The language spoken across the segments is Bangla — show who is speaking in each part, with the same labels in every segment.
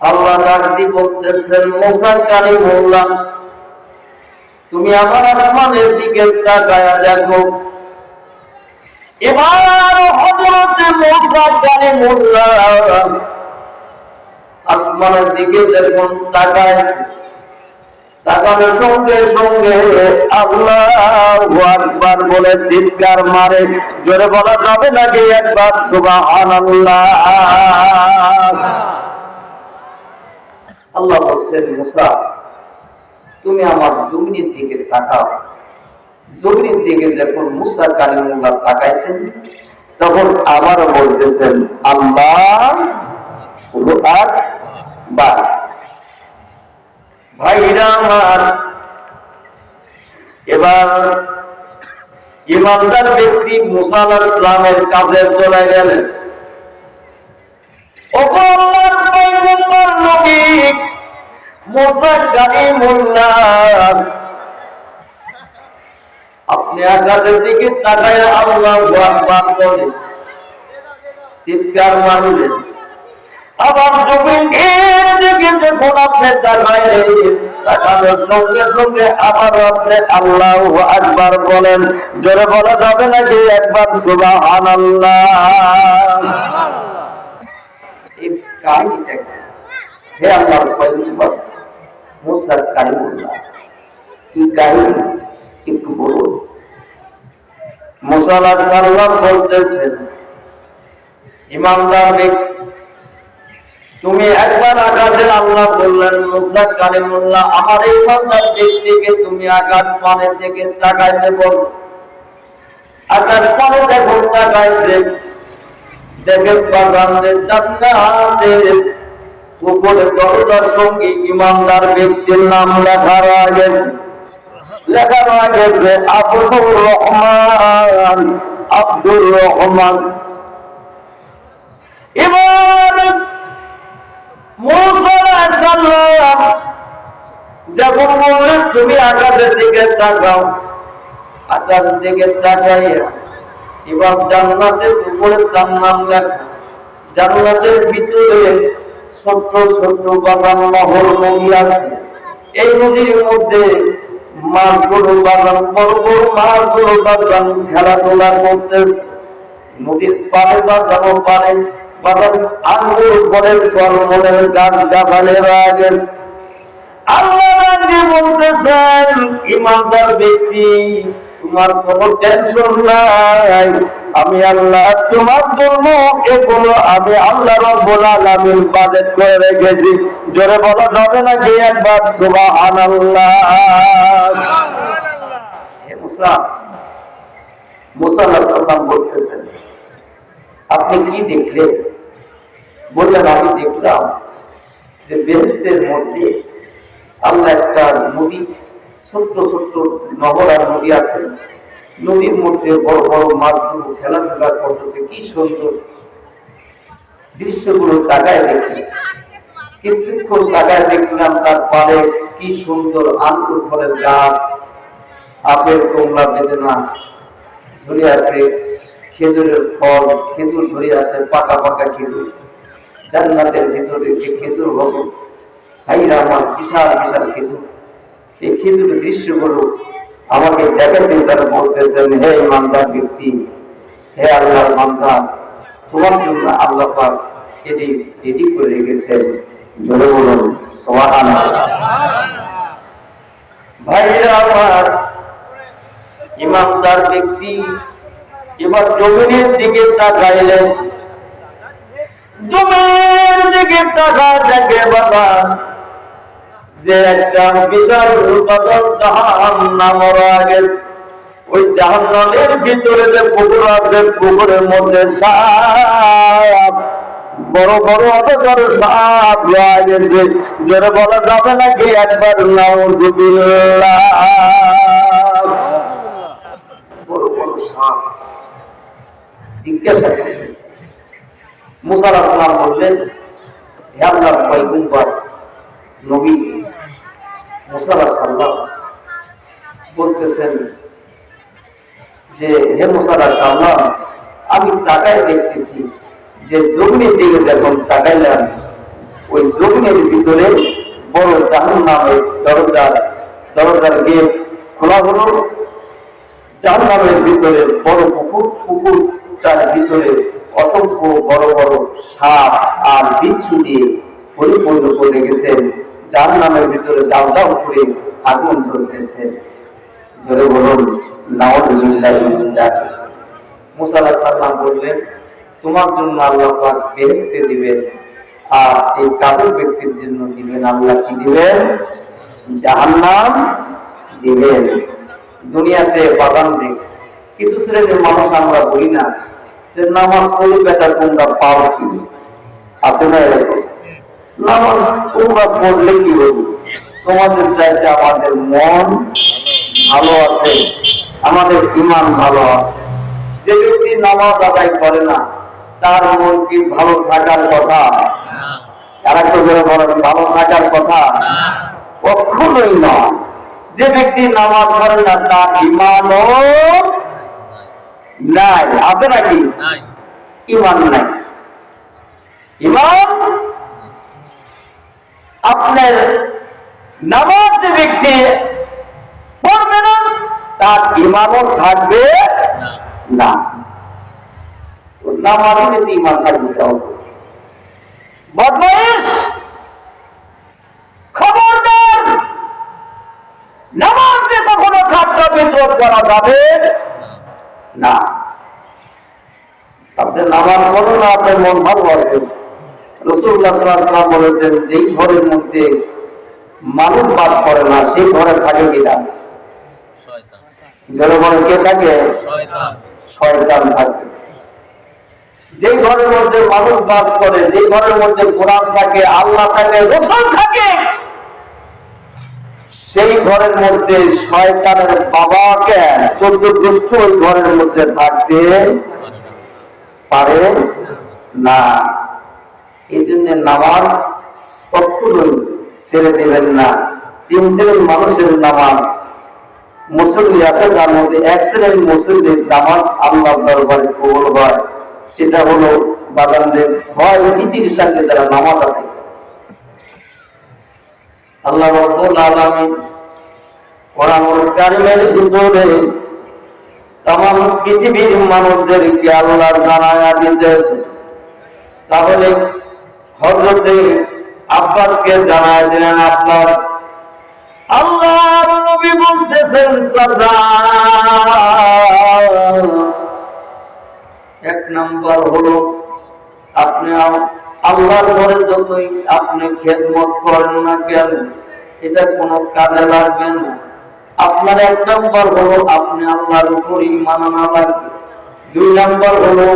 Speaker 1: আল্লাহ ডাক দিয়ে বলতেছেন, মুসা কালিমুল্লাহ, তুমি আমার আসমানের দিকে তাকায়া দেখো। এবার হযরত মুসা কালিমুল্লাহ আসমানের দিকে যখন তাকাইছে, তাকানোর সঙ্গে সঙ্গে আল্লাহু আকবার বলে চিৎকার মারে। জোরে বলা যাবে নাকি একবার সুবহানাল্লাহ? আল্লাহ বলছেন, মুসা তুমি আমার জমিনের দিকে তাকাও। জমিনের দিকে যখন মুসা কালিমুল্লাহ তাকাইছেন, তখন আবারও বলতেছেন আল্লাহু আকবার। ভাইরা আমার, এবার ইমানদার ব্যক্তি মুসা আলাইহিস সালামের কাছে চলে গেলেন। ও আল্লাহর পয়গম্বর নবী মুসা কালিমুল্লাহ, আপনি আকাশের দিকে তাকায় আল্লাহু আকবার বলে চিৎকার মারলেন। আবার জমিনের দিকে যখন আপনি তাকাইলেন, তাকানোর সঙ্গে সঙ্গে আবার আপনি আল্লাহু আকবার বলেন। জোরে বলা যাবে নাকি একবার সুবহানাল্লাহ? এই কাহিনীটা হে আল্লাহর পয়গম্বর মুসা কালিমুল্লাহ, কি কাহিনী একটু বলুন। মুসা আলাইহিস সালাম বলতেছেন, ইমানদার ব্যক্তি তুমি একবার আকাশের আল্লাহ বললেন মুসা কালিমুল্লাহ, আমার এই ইমানদার ব্যক্তিকে তুমি আকাশ পানের দিকে তাকাইতে বলো। আকাশ পানে যখন তাকাইছে, দেখে বাগানের জান্নাতের উপরে দরজার সঙ্গে ইমানদার ব্যক্তির নাম লেখা রয়ে গেছে। লেখা রয়ে গেছে আব্দুর রহমান, আব্দুর রহমান। এবার মুসা আলাইহিস সালাম যখন বললেন তুমি আকাশের দিকে তাকাও, আকাশের দিকে তাকাইয়া এবার জান্নাতের উপরে তার নাম লেখা। জান্নাতের ভিতরে ছোট্ট ছোট্ট বাগান নহর নদী আছে। এই নদীর মধ্যে মাছগুলো বাগান, বড় বড় মাছগুলো বাগান খেলাধুলা করতেছে। নদীর পাড়ে বাজানো পারে বাগান, আঙ্গুর ফলের ফলমূলের গাছ গাছালি রয়ে গেছে। আল্লাহ বলতেছেন, ইমানদার ব্যক্তি তোমার কোনো টেনশন নাই, আমি আল্লাহ তোমার জন্য এগুলো আমি আল্লাহ রাব্বুল আলামিন বাজেট করে রেখেছি। জোরে বলা যাবে নাকি একবার সুবহানাল্লাহ? হে মুসা, মুসা আলাইহিস সালাম বলতেছেন, আপনি কি দেখলেন? বললেন, আমি দেখলাম যে বেহেশতের মধ্যে আল্লাহ একটা নদী, ছোট্ট ছোট্ট নহর আর নদী আছে। নদীর মধ্যে বড় বড় মাছগুলো খেলাধুলা করতেছে। কি সুন্দর দৃশ্যগুলো তাকায় দেখতেছে। কিছুক্ষণ তাকায় দেখলাম তার পাড়ে কি সুন্দর আঙ্গুর ফলের গাছ, আপেল কমলা বেদেনা ঝরে আছে, খেজুরের ফল, খেজুর ধরে আছে, পাকা পাকা খেজুর। জান্নাতের ভিতরে যে খেজুর হবে, ভাইরা আমার, বিশাল বিশাল খেজুর। এই খেজুরের দৃশ্যগুলো আমাকে দেখাতে যারা বলতেছেন, হে ইমানদার ব্যক্তি, হে আল্লাহর বান্দা, তোমার জন্য আল্লাহ পাক এটি রেডি করে রেখেছেন। জোরে বলুন সুবহানাল্লাহ। ভাইরা আমার, ইমানদার ব্যক্তি এবার জমিনের দিকে তাকাইলেন। জমিনের দিকে তাকায় দেখে বাজার যে একটা বিশাল বাজার জাহান্নাম রয়ে গেছে। ওই জাহান্নামের ভিতরে যে পুকুর আছে, পুকুরের মধ্যে সাপ, বড় বড় অজগর সাপ রয়ে গেছে। জোরে বলা যাবে নাকি একবার নাউযুবিল্লাহ? বড় বড় সাপ জিজ্ঞাসা করতেছে। মুসা আলাইহিস সালাম বললেন, হে আল্লাহর পয়গম্বর নবী, মুসা আলাইহিস সালাম বলতেছেন যে, হে মুসা আলাইহিস সালাম, আমি তাকায় দেখতেছি যে জমিনের দিকে যখন তাকাইলাম, ওই জমিনের ভিতরে বড় জাহান্নামের দরজার গেট খোলা হলো। জাহান্নামের ভিতরে বড় পুকুরটার ভিতরে অসংখ্য বড় বড় সাপ আর বিচ্ছু দিয়ে পরিপূর্ণ করে গেছেন। জাহান্নামের ভিতরে দাও দাও করে আগুন জ্বলতেছে। জোরে বলুন নাউযুবিল্লাহি মিন যালিক। মুসা আলাইহিস সালাম বললেন, তোমার জন্য আল্লাহ পাক বেহেশতে দিবেন, আর এই কাফের ব্যক্তির জন্য দিবেন আল্লাহ কি দিবেন? জাহান্নাম দিবেন। দুনিয়াতে বাদাম দিক কিছু শ্রেণীর মানুষ আমরা বলি না যে নামাজ পড়ি বেটা তোমরা পাও কি? আছে না এরকম? নামাজ তোমরা পড়লে কি হবে? তোমাদের চাইতে আমাদের মন ভালো আছে, আমাদের ঈমান ভালো আছে। যে ব্যক্তি নামাজ আদায় করে না তার মন কি ভালো থাকার কথা? আরেকটু করে বলেন, ভালো থাকার কথা? কখনোই নয়। যে ব্যক্তি নামাজ পড়ে না তার ঈমানও নাই। আছে নাকি? ঈমান নাই। ঈমান আপনার নামাজ যে ব্যক্তি পড়বে না তার ঈমানও থাকবে না। নামাজের প্রতি ঈমান থাকবে। বদমাইশ, খবরদার, নামাজে কখনো ঠাট্টা বিদ্রোহ করা যাবে না। আপনি নামাজ পড়ুন না, আপনার মন ভালো আছে। রাসূলুল্লাহ সাল্লাল্লাহু আলাইহি ওয়াসাল্লাম বলেছেন, যেই ঘরের মধ্যে মানুষ বাস করে না সেই ঘরে থাকে কিনা? শয়তান। যারা বলে কে থাকে? শয়তান। শয়তান থাকে। যেই ঘরের মধ্যে মানুষ বাস করে, যেই ঘরের মধ্যে কোরআন থাকে, আল্লাহ থাকে, রাসূল থাকে, সেই ঘরের মধ্যে শয়তানের বাবাকে 14 গোষ্ঠ ওই ঘরের মধ্যে থাকতে পারে না। এই জন্য নামাজ কখনোই ছেড়ে দেবেন না। 3 শ্রেণীর মানুষের নামাজ মুসল্লি আছে, তার মধ্যে 1 শ্রেণীর মুসল্লির নামাজ আল্লাহর দরবারে কবুল হয়। সেটা হলো বাদানদের ভয় ভীতির সাথে যারা নামাজ আদায়। আল্লাহ রাব্বুল আলামিন কোরআনুল কারীমের ভিতরে तमाम পৃথিবীর মানুষদেরকে আল্লাহ জানায়া দিতেছে। তাহলে হযরত আব্বাসকে জানায়া দিলেন, আব্বাস, আল্লাহর নবী বলতেছেন, চাচা, 1 নাম্বার হলো আপনি আল্লাহর ঘরে যতই আপনি খেদমত করেন না কেন এটা কোনো কাজে লাগবে না। আপনার 1 নাম্বার হলো আপনি আল্লাহর উপর ঈমান আনা লাগবে। 2 নাম্বার হলো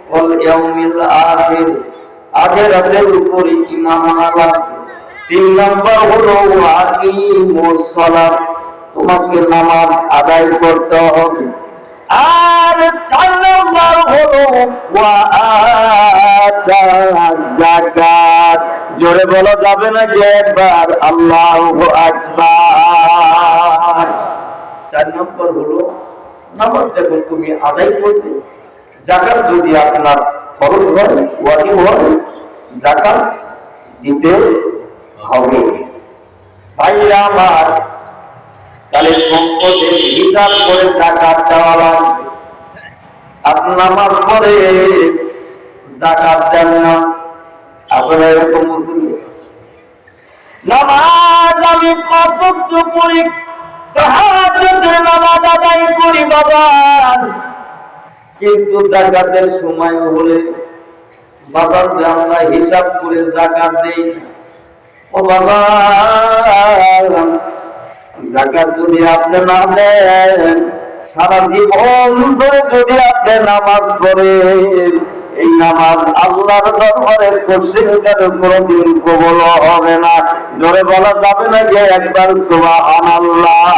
Speaker 1: ওয়াল ইয়াউমিল আখির, আখিরাতের উপর ঈমান আনা লাগবে। 3 নাম্বার হলো আকিমুস সালাত, তোমাকে নামাজ আদায় করতে হবে। আর 4 নাম্বার হলো ওয়া আতা যাকাত। জোরে বলা যাবে না যে একবার? আল্লাহু আকবার। 4 নম্বর হলো নামাজ যখন তুমি আদায় করবে, যাকাত যদি আপনার ফরজ হয়, ওয়াজিব হয়, যাকাত দিতে হবে। ভাইরা আমার, তাহলে সম্পদের হিসাব করে যাকাত দেওয়া লাগবে। আপনি নামাজ পড়ে যাকাত দেন না, আসলে এরকম মুসলিম নামাজ আমি 5 ওয়াক্ত পড়ি, তাহাজ্জুদের নামাজ আদায় করি বাবা, কিন্তু যাকাতের সময় হলে বাজার আমরা হিসাব করে যাকাত দেই। ও বাবা, যাকাত যদি আপনি না দেন, সারা জীবন ধরে যদি আপনি নামাজ পড়েন, এই নামাজ আল্লাহর দরবারে কোশ্চেনটার কোনদিন কবুল হবে না। জোরে বলা যাবে না যে একবার সুবহানাল্লাহ।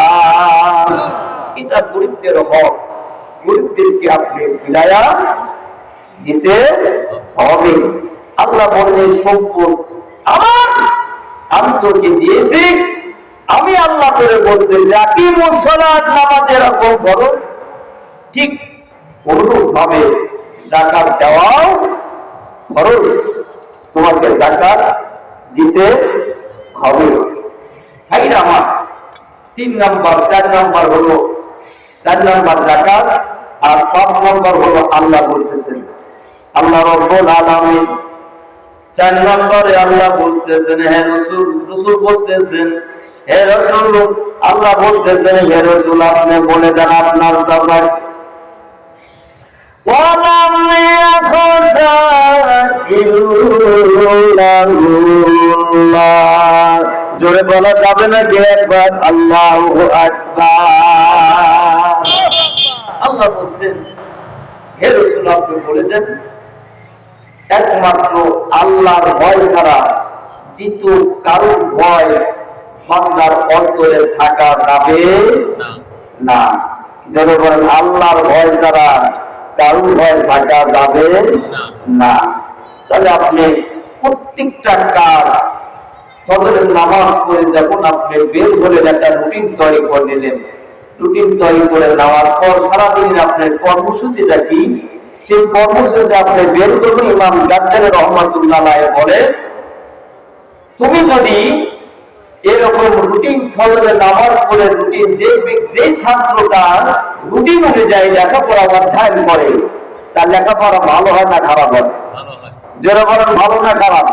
Speaker 1: এটা গরিবদের হক, গরিবদেরকে আপনি ফিরাইয়া দিতে হবে। আল্লাহ বলেন, সম্পদ আমার, আমি তোকে দিয়েছি। আমি আল্লাহ করে বলতেছি আকিমুস সালাত, নামাজ যেরকম ফরজ ঠিক অনুরূপ ভাবে যাকাত দেওয়াও ফরজ। তোমাকে যাকাত দিতে হবে। ভাইরা আমার, 3 নাম্বার 4 নাম্বার হলো 4 নাম্বার যাকাত, আর 5 নাম্বার হলো আল্লাহ বলতেছেন, আল্লাহ রব্বুল আলামিন 4 নম্বরে আল্লাহ বলতেছেন, হে রাসূল, রাসূল বলতেছেন, হে রাসূল, আল্লাহ বলতেছেন, হে রাসূল আপনি বলে দেন আপনার চাচা ওয়ালাম ইয়াখশা ইল্লাল্লাহ। জোরে বলা যাবে না যে একবার আল্লাহু আকবার। আল্লাহ বলছেন, হে রাসূল আপনি বলে দেন একমাত্র আল্লাহর ভয় ছাড়া দ্বিতীয় কারো ভয় বান্দার অন্তরে থাকা যাবে না। যেন বলেন আল্লাহর ভয় ছাড়া কারো ভয় থাকা যাবে না। তাহলে আপনি প্রত্যেকটা কাজ, ফজরের নামাজ পড়ে যখন আপনি বের হলেন, একটা রুটিন তৈরি করে নিলেন, রুটিন তৈরি করে নেওয়ার পর সারাদিন আপনার কর্মসূচিটা কি, সেই কর্মসূচি আপনি বের করবেন। ইমাম গাজ্জালী রহমাতুল্লাহ আলাইহি বলে, তুমি যদি এরকম রুটিন ফজরের নামাজ পড়ে রুটিন যে ছাত্রটা রুটিন অনুযায়ী লেখাপড়া অধ্যয়ন করে তার লেখাপড়া ভালো হয় না খারাপ হয়? যারা বলেন ভালো না খারাপ?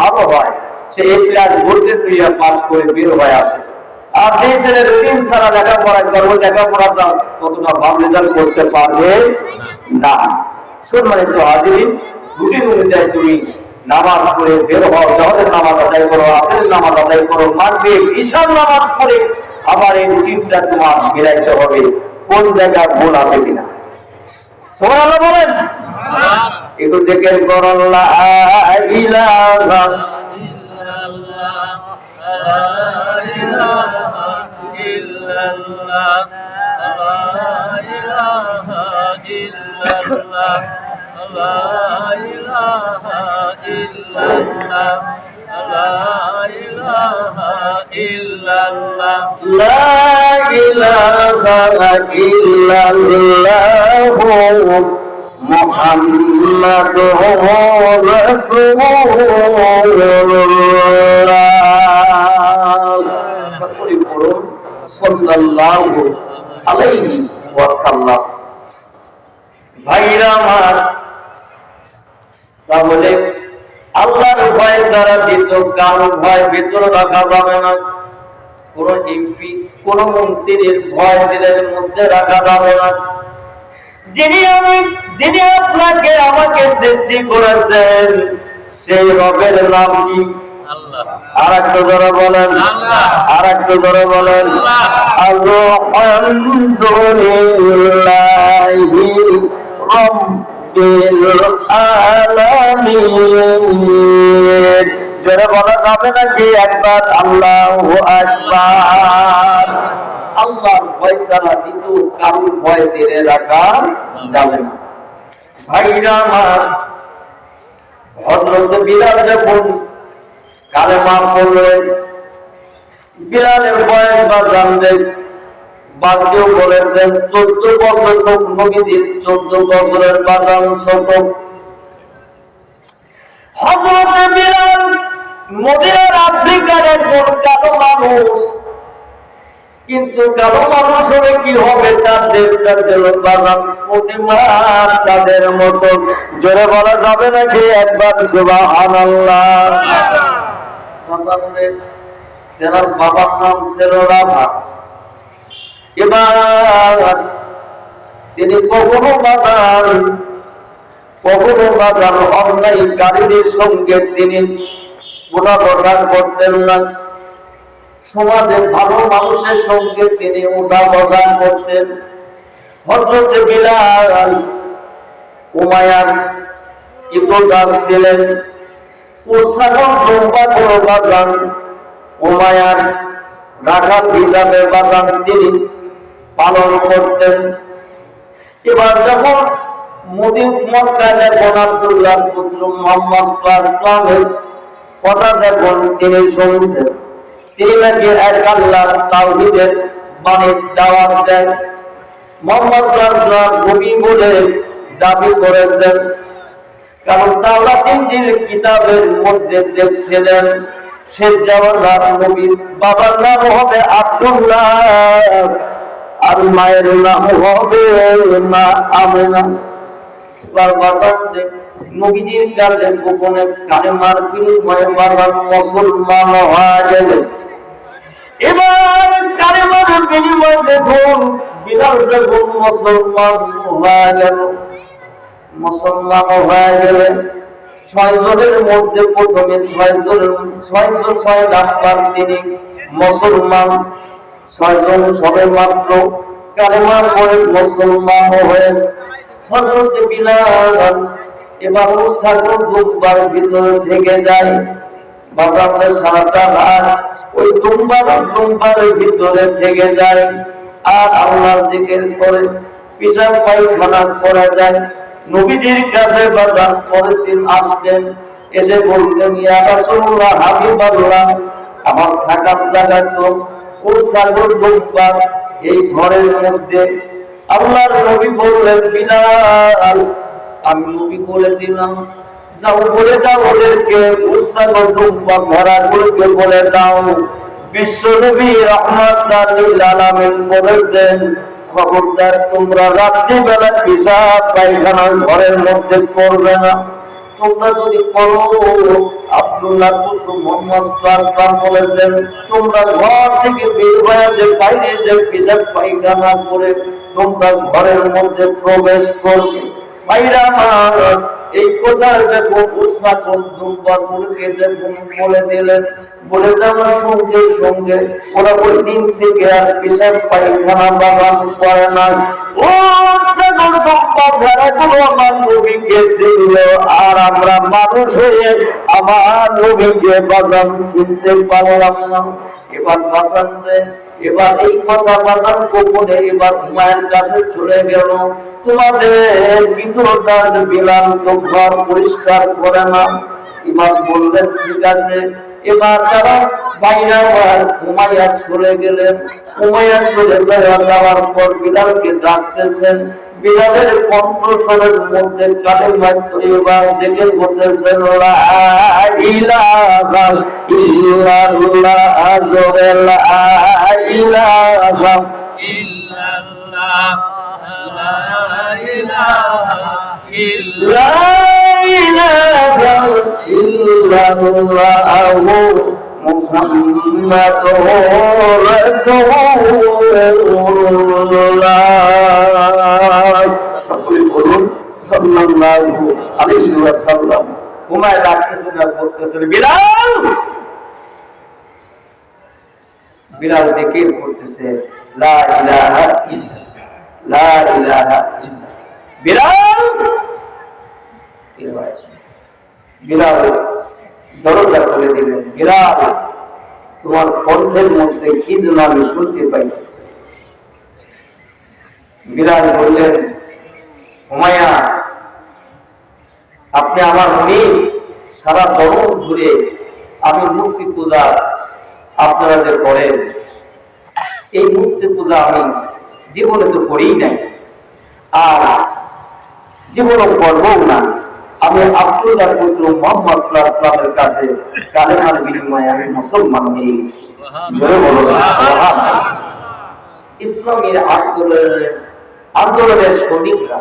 Speaker 1: ভালো হয়। সে A+ ভোল্টেজ দিয়ে পাস করে বের হয়ে আসে। আর যে ছেলে রুটিন ছাড়া লেখাপড়া করবে, লেখাপড়া কতটা ভালো রেজাল্ট করতে পারবে না। সম্মানিত হাজিরিন, রুটিন অনুযায়ী তুমি নামাজ পড়ে বের হও, জহরের নামাজ আদায় করো, আসরের নামাজ আদায় করো, মাগরিব ঈশার নামাজ পড়ে আবার এই রুটিনটা তোমার মিলাইতে হবে কোন জায়গায় ভুল আছে কিনা। সুবহানাল্লাহ বলেন। একটু জিকির করো, লা ইলাহা ইল্লাল্লাহ, লা ইলাহা ইল্লাল্লাহ, লা ইলাহা ইল্লাল্লাহ, লা ইলাহা ইল্লাল্লাহ, লা ইলাহা ইল্লাল্লাহ, লা ইলাহা ইল্লাল্লাহ মুহাম্মাদুর রাসূলুল্লাহ। সকলে পড়ুন সাল্লাল্লাহু আলাইহি ওয়াসাল্লাম। ভাইরা আমার, তাহলে আল্লাহর ভয় ছাড়া দ্বিতীয় কারো ভয় ভিতরে রাখা যাবে না। কোন এমপি, কোন মন্ত্রীর ভয় দিলের মধ্যে রাখা যাবে না। যিনি আপনাকে আমাকে সৃষ্টি করেছেন সেই রবের নাম কি? আল্লাহ। আর একটু জোরে বলেন আল্লাহ। আর একটু জোরে বলেন আলহামদুলিল্লাহি রাব্বিল আলামিন। জোরে বলা যাবে নাকি একবার আল্লাহু আকবার। আল্লাহর ভয় ছাড়া দ্বিতীয় কারোর ভয় দিলে রাখা যাবে না। ভাইরা আমার, হযরত বিলাল যখন কালেমা পড়লেন, বিলালের বয়স বা জানলেন, বাকিও বলেছেন 14 বছর। নবীজির 14 বছরের বাজান ছোট। হযরত বিলাল মদিনার আফ্রিকার একজন কালো মানুষ, কিন্তু কালো মানুষ হলে কি হবে, তার দেহটা ছিল বাজান পূর্ণিমার চাঁদের মতো। জোরে বলা যাবে নাকি একবার সুবহানাল্লাহ। তেনার বাবার নাম ছিল রাভা। এবার তিনি কখনো বাজার অন্যায়কারীদের সঙ্গে তিনি ওঠা বসা করতেন না। সমাজে ভালো মানুষের সঙ্গে তিনি ওঠা বসা করতেন। হযরত বিলাল উমাইয়ার ইবাদত ছিলেন। ও ছাগল লম্বা করে বাজান উমাইয়ার রাখাল হিসাবে বাজান তিনি পালন করতেন। এবার যখন মক্কায় যখন আব্দুল্লাহ পুত্র মুহাম্মদ সাল্লাল্লাহু কথা যখন তিনি শুনছেন, তিনি নাকি এক আল্লাহর তাওহীদের বাণীর দাওয়াত দেন। মুহাম্মদ সাল্লাল্লাহু নবী বলে দাবি করেছেন। কারণ তাওরাত ইনজিল কিতাবের মধ্যে দেখছিলেন সে জওয়ান নবীর বাবার নাম হবে আব্দুল্লাহ আর মায়ের নাম হবে মা আমেনা। এবার বাজার যে নবীজির কাছে গোপনে কালেমার বিনিময়ে বাজার মুসলমান হয়ে গেলেন। এবার কালেমার বিনিময়ে দেখুন বিলাল যখন মুসলমান হয়ে গেল, মুসলমান হয়ে গেলেন 6 জনের মধ্যে প্রথমে 6 নাম্বার তিনি মুসলমান, 6 জন সবে মাত্র কালেমা পড়ে মুসলমান হয়েছে। হযরত বিলাল এবার সাগর দুবার ভিতরে থেকে যায়, বাজারে সারাটা রাত ওই দুবার ভিতরে থেকে যায় আর আল্লাহর জিকির করে পিশাব পায়খানা করা যায়। নবীজির কাছে বাজার পরের দিন আসলেন, এসে বললেন ইয়া রাসূলুল্লাহ হাবিবাল্লাহ, আমার থাকার জায়গা তো ওই সাগর দুবার এই ঘরের মধ্যে। আল্লাহর নবী বললেন বিলাল আমি নবী বলে দিলাম, যাও বলে দাও ওদেরকে ওই সাগর দুবার ঘোড়াগুলোকে বলে দাও বিশ্ব নবী রাহমাতাল লিল আলামিন বলেছেন খবরদার তোমরা রাত্রিবেলা পিশাব পায়খানা ঘরের মধ্যে করবে না। তোমরা যদি করো আব্দুল্লাহ পুত্র মুহাম্মদ সাল্লাল্লাহু আলাইহি বলেছেন তোমরা ঘর থেকে বের হয়ে এসে বাইরে এসে পিশাব পায়খানা করে তোমরা ঘরের মধ্যে প্রবেশ করবে। ভাইরা আমার এই কথা যখন উৎসাহ দুবার মুরকে যখন বলে দিলেন, বলে দেওয়ার সঙ্গে সঙ্গে ওরা ওই দিন থেকে আর পিশাব পায়খানা বাগান করে না। ও সাগর দুবার ধারাগুলো আমার নবীকে ছিল আর আমরা মানুষ হয়ে আমার নবীকে বাগান চিনতে পারলাম না। এবার বাগান দেন, এবার এই কথা বাজার গোপনে এবার মায়ের কাছে চলে গেল, তোমাদের ভিতর কাছে বিলাল তো ঘর পরিষ্কার করে না। এবার বললেন ঠিক আছে। এবার তারা বাইরে উমাইয়া চলে গেলেন, উমাইয়া চলে যাওয়ার পর বিলালকে ডাকতেছেন, বিলালের কণ্ঠস্বরের মধ্যে কালেমা তৈয়বা জেগে বলতেছেন লা ইলাহা ইল্লাল্লাহ লা ইলাহা ইল্লাল্লাহ লা ইলাহা ইল্লাল্লাহ মুহাম্মাদুর রাসূলুল্লাহ। সকলে বলুন সাল্লাল্লাহু আলাইহি ওয়াসাল্লাম। উমার ডাকতেছেন আর বলতেছেন বিলাল, বিলাল জিকির করতেছে লা ইলাহা ইল্লাল্লাহ লা ইলাহা ইল্লাল্লাহ। বিলাল বিলাল দরজা খুলে দিলেন, বিলাল তোমার কণ্ঠের মধ্যে কি যেন আমি শুনতে পাইতেছি। বিলাল বললেন উমাইয়া আপনি আমার মেয়ে, সারা জগৎ ধরে আমি মূর্তি পূজা আপনারা যে করেন এই মূর্তি পূজা আমি জীবনে তো করিই নাই আর জীবনে করবও না। আমি আব্দুল্লাহ পুত্র মুহাম্মদ সাল্লাল্লাহু আলাইহি ওয়াসাল্লামের কাছে কালেমার বিনিময়ে আমি মুসলমান হয়ে গেছি। ইসলামের আন্দোলনের সৈনিকরা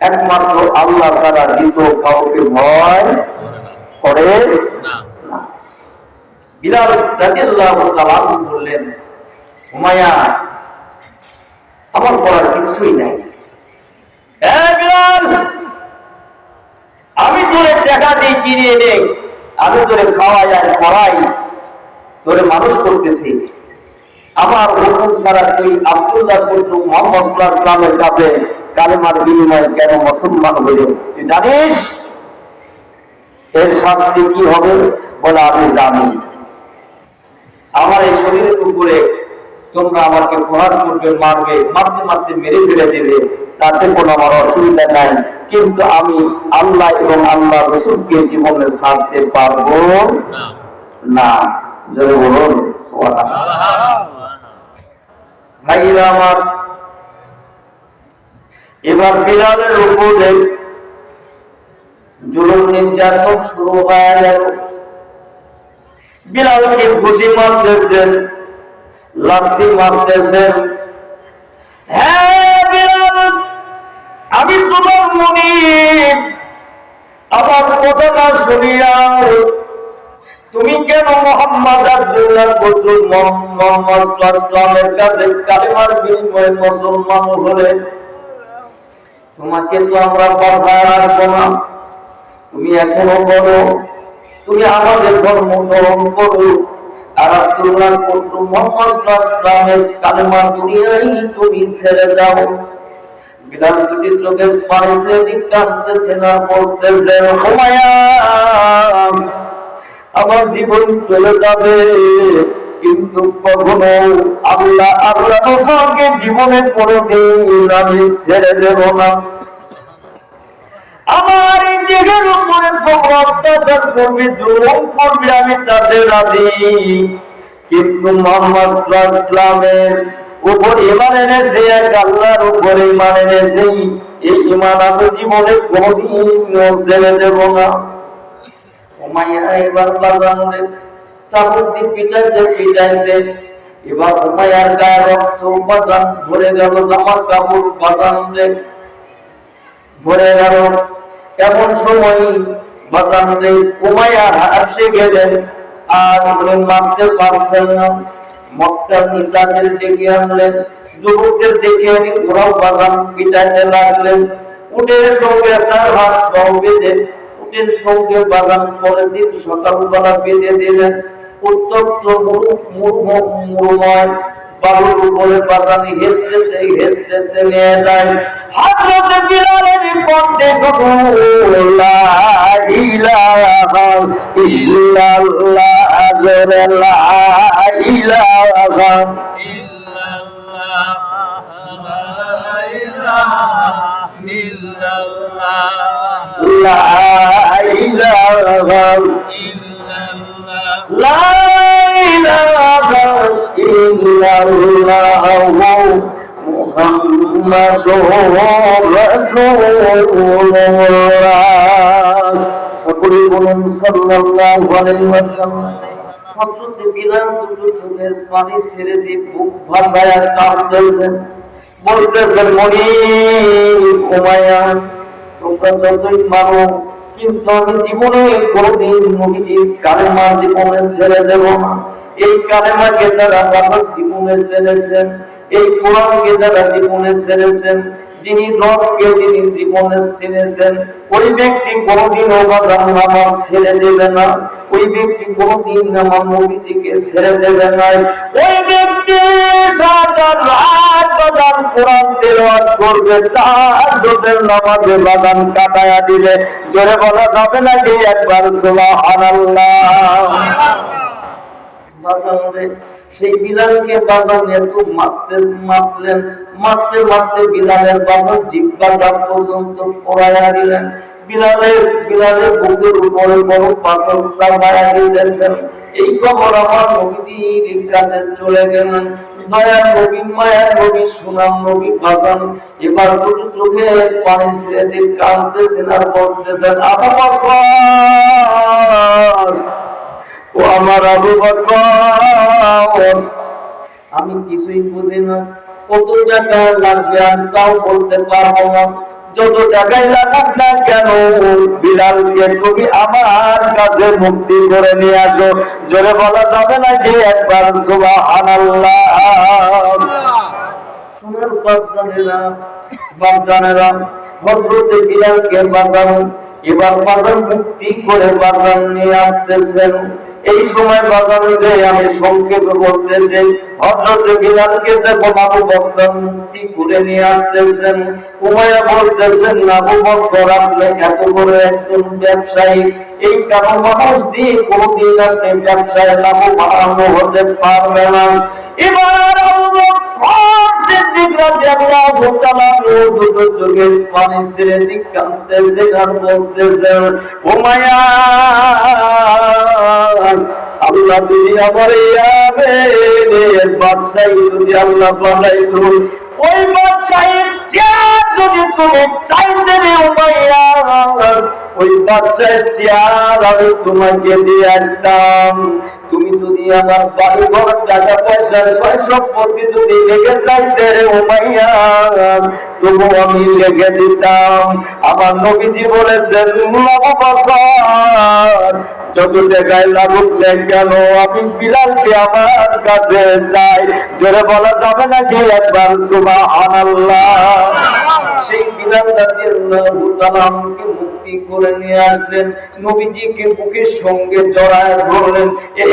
Speaker 1: একমাত্র আল্লাহ ছাড়া দ্বিতীয় কাউকে ভয় করে না। বিলাল রাদিয়াল্লাহু তাআলা বললেন উমাইয়া আমার করার কিছুই নাই। বিলাল আমি তোরে টাকা দিয়ে কিনে এনে আমি তোরে খাওয়াই আর পড়াই তোরে মানুষ করতেছি, আমার হুকুম ছাড়া তুই আব্দুল্লাহ পুত্র মুহাম্মদ সাল্লাল্লাহু আলাইহি ওয়াসাল্লামের কাছে কালেমার বিনিময়ে কেন মুসলমান হইল তুই জানিস? এর শাস্তি কি হবে? বলে আমি জানি। আমার এই শরীরের উপরে তোমরা আমাকে প্রহার করবে, মারবে, মারতে মারতে মেরে ফেলে দেবে, তাতে কোনো আমার অসুবিধা নাই, কিন্তু আমি আল্লাহ এবং আল্লাহ রাসূলকে জীবনে ছাড়তে পারবো না। জোরে বলুন সুবহানাল্লাহ। ভাইরা আমার এবার বিলালের উপরে জুলুম নির্যাতন শুরু হয়ে গেল। বিলালকে ঘুষি মারতেছেন, লাঠি মারতেছেন। হ্যাঁ বিলাল, আমি তোমার মুনিব, আমার কথাটা শুনিয়া তুমি কেন মুহাম্মদ আব্দুল্লাহ বদরুল মুহাম্মদ ইসলামের কাছে কালেমার বিনিময়ে মুসলমান হলে তোমাকে তো আমরা বাঁচায় রাখবো না। তুমি এখনো বলো, তুমি আমাদের ধর্ম গ্রহণ করো, আর আব্দুল্লাহ বদরুল মুহাম্মদ ইসলামের কালেমা দুনিয়ায় তুমি ছেড়ে দাও। বিলাল দুটি চোখের পানি ছেড়ে কাঁদতেছে না, বলতেছে হুমায়্যা, আমার জীবন চলে যাবে কিন্তু কখনো আল্লাহ রসুলকে জীবনে কোনোদিন আমি ছেড়ে দেব না। আমার এই দেহের উপরে তোমরা অত্যাচার করবে, জুলুম করবে, আমি তাতে রাজি, কিন্তু মুহাম্মদ ইসলামের উপর ঈমান এনেছে, এক আল্লাহর উপরে ঈমান এনেছে, এই ঈমান আমি জীবনে কোনোদিন ছেড়ে দেব না। উমাইয়া এবার বাজারে চাবুক দিয়ে পিটাইতে এবার উমাইয়ার গায়ে রক্ত বাজান ভরে গেল, জামার কাপড় বাজানতে ভরে গেল। এমন সময় বাজানতে উমাইয়া হাসে গেলেন, আর উনি মারতে পারছেন না। মক্কার নেতাদের ডেকে আনলেন, যুবকদের ডেকে আনি ওরাও বাজান পিটাইতে লাগলেন। উটের সঙ্গে 4 হাত বাহু বেঁধে উটের সঙ্গে বাগান পরের দিন সকালবেলা বেঁধে দিলেন। উত্তপ্ত মরুময় বালুর উপরে বাগানে হেসতে নিয়ে যায়। হযরত বিলালের কণ্ঠে শুধু লা ইলাহা ইল্লাল্লাহ, লা ইলাহা লা ইলাহা ইল্লাল্লাহ মুহাম্মাদুর রাসূলুল্লাহ। সকলে বলুন সাল্লাল্লাহু আলাইহি ওয়াসাল্লাম। হযরত বিলাল দুটো চোখের পানি ছেড়ে দিয়ে বুক ভাসায় কাঁদতেছেন, বলতেছেন মুনিব উমাইয়া, তোমরা যতই মানো কিন্তু আমি জীবনে কোনদিন নবীজির কালেমা জীবনে ছেড়ে দেব না। এই কালেমাকে যারা আমার জীবনে ছেড়েছেন, এই কোরআনকে যারা জীবনে ছেড়েছেন, যিনি রবকে যিনি জীবনে ছেড়েছেন, ওই ব্যক্তি কোনদিন আমার নামাজ ছেড়ে দেবে না, ওই ব্যক্তি কোনদিন আমার নবীজিকে ছেড়ে দেবে না। ওই ব্যক্তি সারা রাত বাগান কোরআন তেলাওয়াত করবে, তাহাজ্জুদের নামাজে বাগান কাটায়া দিবে। জোরে বলা যাবে নাকি একবার সুবহানাল্লাহ? বাজারে সেই বিলালকে বাজারে এত মারতে বিলালের বাজার জিহ্বাটা পর্যন্ত পোড়াইয়া দিলেন। বিলালের বুকের উপরে বড় পাথর চাপাইয়া দিতেছেন। এই খবর আমার নবীজির কাছে চলে গেলেন। দয়ার নবী, মায়ার নবী, সুনাম নবী বাজান এবার দুটো চোখে পানি ছেড়ে দিয়ে কাঁদতেছেন আর বলতেছেন, আবু বকর, ও আমার আবু বকর, আমি কিছুই বুঝি না, কত টাকা লাগবে আমি তাও বলতে পারবো না। যত টাকাই লাগুক না কেন, বিলালকে তুমি আমার কাছে মুক্তি করে নিয়ে আসো। জোরে বলা যাবে নাকি একবার সুবহানাল্লাহ? সোনার বাপজানেরা হযরত বিলালকে বাজান এবার বাজার মুক্তি করে বাজার নিয়ে আসতেছেন। এই সময় বাজারে আমি সংক্ষেপে বলতেছি, হযরত বিলালকে যখন আবু বকর মুক্তি করে নিয়ে আসতেছেন, উমাইয়া বলতেছেন, আবু বকর আপনি এত বড় একজন ব্যবসায়ী, এই কারণ মানুষ দিয়ে কোনদিন আপনি ব্যবসায় লাভবান হতে পারবে না। এবার আবু বকর সিদ্দিক রাদিয়াল্লাহু তাআলা দুটো চোখের পানি ছেড়ে দিয়ে কাঁদতেছেন আর বলতেছেন, উমাইয়া, আল্লাহ যদি আমার বাদশাহী যদি আল্লাহ বানাইত, ওই বাদশাহীর চেয়ার যদি তুমি চাইতে রে উমাইয়া, ওই বাচ্চার চেয়ার আমি তোমাকে দিয়ে আসতাম। তুমি যদি আমার বাড়ি ঘর টাকা পয়সা সয় সম্পত্তি যদি লেগে চাইতে রে উমাইয়া, তবু আমি লেগে দিতাম। আমার নবীজি বলেছেন, আবু বকর যত টাকায় লাগুক না কেন আমি বিলালকে আমার কাছে চাই। জোরে বলা যাবে নাকি একবার সুবহানাল্লাহ? সেই বিলাল রাদিয়াল্লাহু তাআলাকে মুক্তি করে নিয়ে আসলেন, নবীজিকে বুকের সঙ্গে জড়ায় ধরলেন,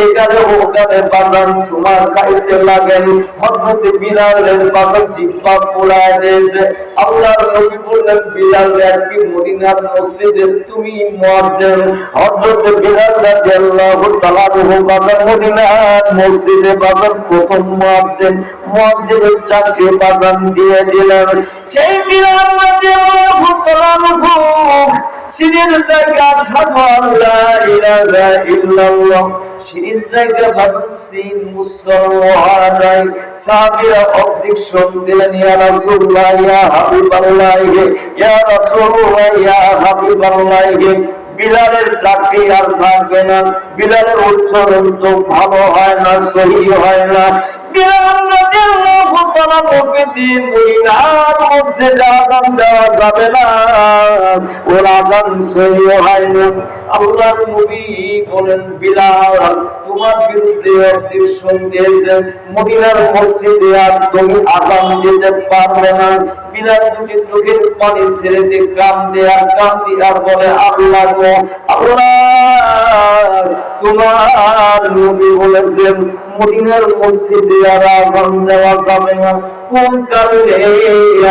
Speaker 1: এখানে ওখানে বাজান তোমার খাইতে লাগেন। হযরত বিলালের বাজান জিহ্বা পোড়ায় দিয়েছে। আল্লাহর নবী বললেন, বিলাল আজকে মদিনার মসজিদে তুমি মুয়াজ্জিন। হযরত বিলাল রাদিয়াল্লাহু তাআলা বাজান মদিনার মসজিদে বাজান প্রথম মুয়াজ্জিন, মুয়াজ্জিনের চাকরি বাজান দিয়ে দিলেন। সেই বিলাল রাদিয়াল্লাহু তাআলা সিনের জায়গা আশহাদু আল্লা ইলাহা ইল্লাল্লাহ, সিনের জায়গা বাজান সিন মুসলমান। সাহাবীরা অবজেকশন দিলেন, ইয়া রাসূলুল্লাহ ইয়া হাবিবাল্লাহ ইয়া রাসূলুল্লাহ ইয়া হাবিবাল্লাহ, বিলালের চাকরি আর থাকবে না। বিলালের উচ্চারণ তো ভালো হয় না, সহি হয় না। বিলাল রাদিয়াল্লাহু তাআলা ওকে দিয়ে মদিনার মসজিদে আযান দেওয়া যাবে না, ওর আযান সহি হয় না। আল্লাহর নবী বলেন, বিলাল তোমার বিরুদ্ধে অবজেকশন দিয়েছেন, মদিনার মসজিদে আর তুমি আযান দিতে পারবে না। বিলাল দুটি চোখের পানি ছেড়ে দিয়ে কান্দে আর বলে, আল্লাহ গো আল্লাহ, তোমার নবী বলেছেন মদিনার মসজিদে আর আযান দেওয়া যাবে না। কোন কারণে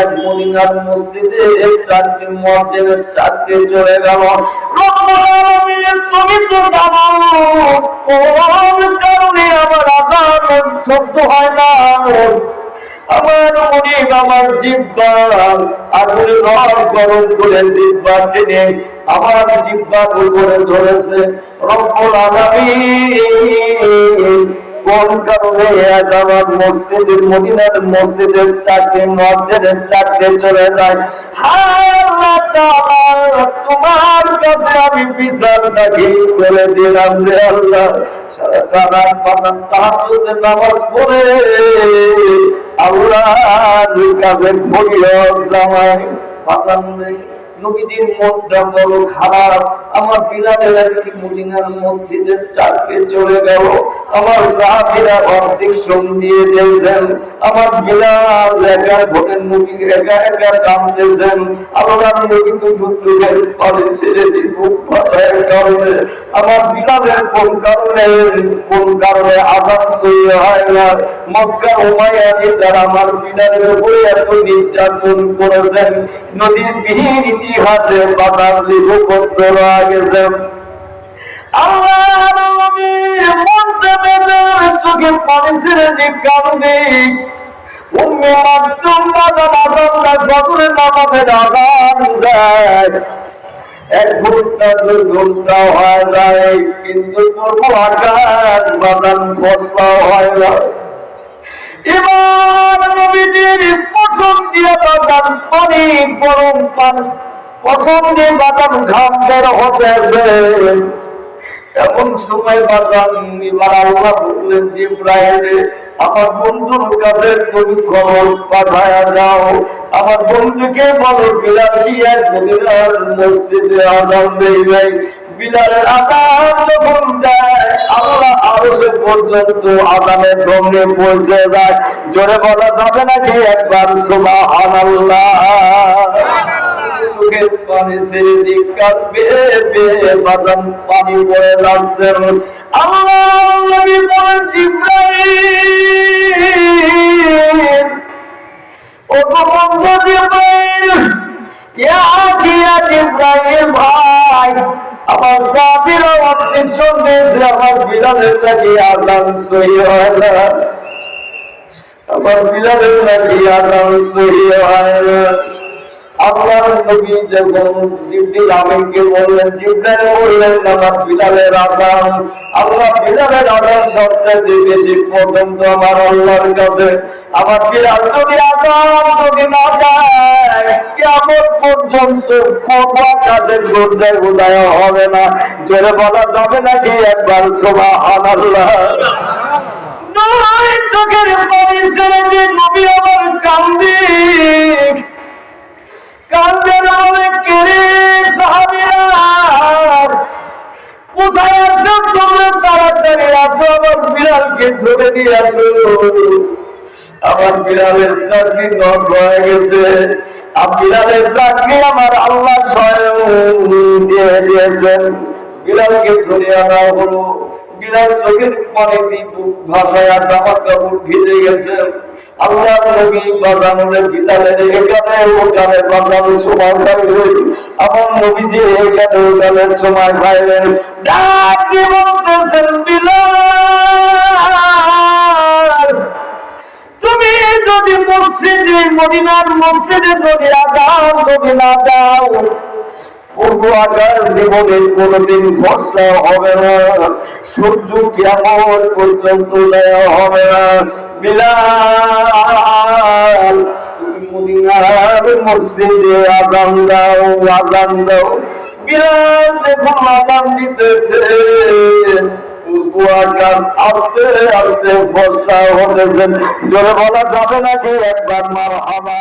Speaker 1: আজ মদিনার মসজিদে চারটি মুয়াজ্জিনের চারটি চলে গেল? তুমি তো জানো কোন কারণে আমার আযান শব্দ হয় না। আমার মুনিব আমার জিহ্বা আগুনে রড গরম করে জিহ্বা টেনে আমার জিহ্বার উপরে ধরেছে। রব্বুল আলামিন কোন কারণে আজ আমার মসজিদের মদিনার মসজিদের চারটি মুয়াজ্জিনের চারটি চলে যায়? হায় আল্লাহ তাআলা, তোমার কাছে আমি বিচার দাখিল করে দিলাম রে আল্লাহ। সারাটা রাত বাজার তাহাজ্জুদের নামাজ পড়ে আল্লাহর কাছে ফরিয়াদ জানাই, বাজান নেই। নবীজির মনটা বড় খারাপ। আমার বিলালের আজকে মদিনার মসজিদের চাকরি চলে গেল। আমার সাহাবীরা অবজেকশন দিয়ে দিয়েছেন। আমার বিলাল একা ভোটের নবী একা একা কাঁদতেছেন। আল্লাহর নবী তো চোখের পানি ছেড়ে দিয়ে বুক ফাটার কারণে আমার বিলালের কোন কারণে আযান সহি হয় না। মক্কা উমাইয়া নেতারা আমার বিলালের উপরে এত নির্যাতন করেছেন, নদীর বিহীন ইতিহাসে বাতাস লিপিবদ্ধ রয়ে গেছে। আল্লাহর নবীর মনটা বেজার, চোখে পানি ছেড়ে দিয়ে কাঁদে। উম্মে মাকতুম আযান ফজরের নামাজের আযান দেয়। 1 ঘন্টা 2 ঘন্টা হয়ে যায়, কিন্তু প্রভু আকাশ বাজান ফসলা হয় না। এবার নবীজির পছন্দ দিয়ে বাজান পানি গরম পানি পছন্দ দিয়ে বাজান ঘাম বের হতেছে। এমন সময় বাজান এবার আল্লাহ বললেন, জিবরাইল আমার বন্ধুর কাছে তুমি খবর পাঠায়া দাও। আমার বন্ধুকে বলো বিলাল কি এক মদিনার মসজিদে আযান দেয় নাই। বিলালের আযান যখন দেয় আল্লাহ আরশে পর্যন্ত আযানের ধ্বনি পৌঁছে যায়। জোরে বলা যাবে নাকি একবার সুবহানাল্লাহ? চোখের পানি ছেড়ে দিয়ে কাঁদবে বাজান পানি পড়ে যাচ্ছে। আল্লাহর নবী বলেন, জিবরাইল ও বন্ধু জিবরাইল, ইয়া জিবরাইল ভাই, আমার সাহাবীরা অবজেকশন দিয়েছে আমার বিলালের নাকি আযান সহি হয় না। আমার বিলালের নাকি আযান সহি হয় না। আল্লাহর নবী যখন জিবরিল আমিনকে বললেন, জিবরাইল বললেন আমার বিলালের আযান, আল্লাহ বিলালের আযান সবচেয়ে বেশি পছন্দ আমার আল্লাহর কাছে। আমার বিলাল যদি আযান যদি না দেয় কিয়ামত পর্যন্ত কোন কাজের সূর্যের উদয় হবে না। জোরে বলা যাবে নাকি একবার সুবহানাল্লাহ। চোখের পানি ছেড়ে যে নবী আমার কান্দি কান্দের বলে কেড়ে সাহাবীরা কোথায় আছো তোমরা, তাড়াতাড়ি আসো আমার বিলালকে ধরে নিয়ে আসো। আমার বিলালের চাকরি নষ্ট হয়ে গেছে, বিলালের চাকরি আমার আল্লাহ স্বয়ং দিয়ে দিয়েছেন। বিলালকে ধরে আনা হলো। বিলাল চোখের পানি ভাষায় জামা কাপড় ভিজে গেছে। আল্লাহ নবী বাজানোর বিলালের এখানে ওখানে বাজানোর সময় পাইলেন, আমার নবীজি এখানে ওখানে সময় পাইলেন। ডাক দিয়ে বলতেছেন বিলাল তুমি যদি মসজিদে মদিনার মসজিদে যদি আযান যদি না দাও পূর্ব আকাশ জীবনের কোনদিন ফর্সা হবে না, সূর্য কিয়ামত পর্যন্ত উদয় হবে না। বিলাল তুমি মদিনার মসজিদে আযান দাও, আযান দাও। বিলাল যখন আযান দিতেছে পূর্ব আকাশ আস্তে আস্তে ফর্সা হতেছে। জোরে বলা যাবে নাকি একবার মারহাবা।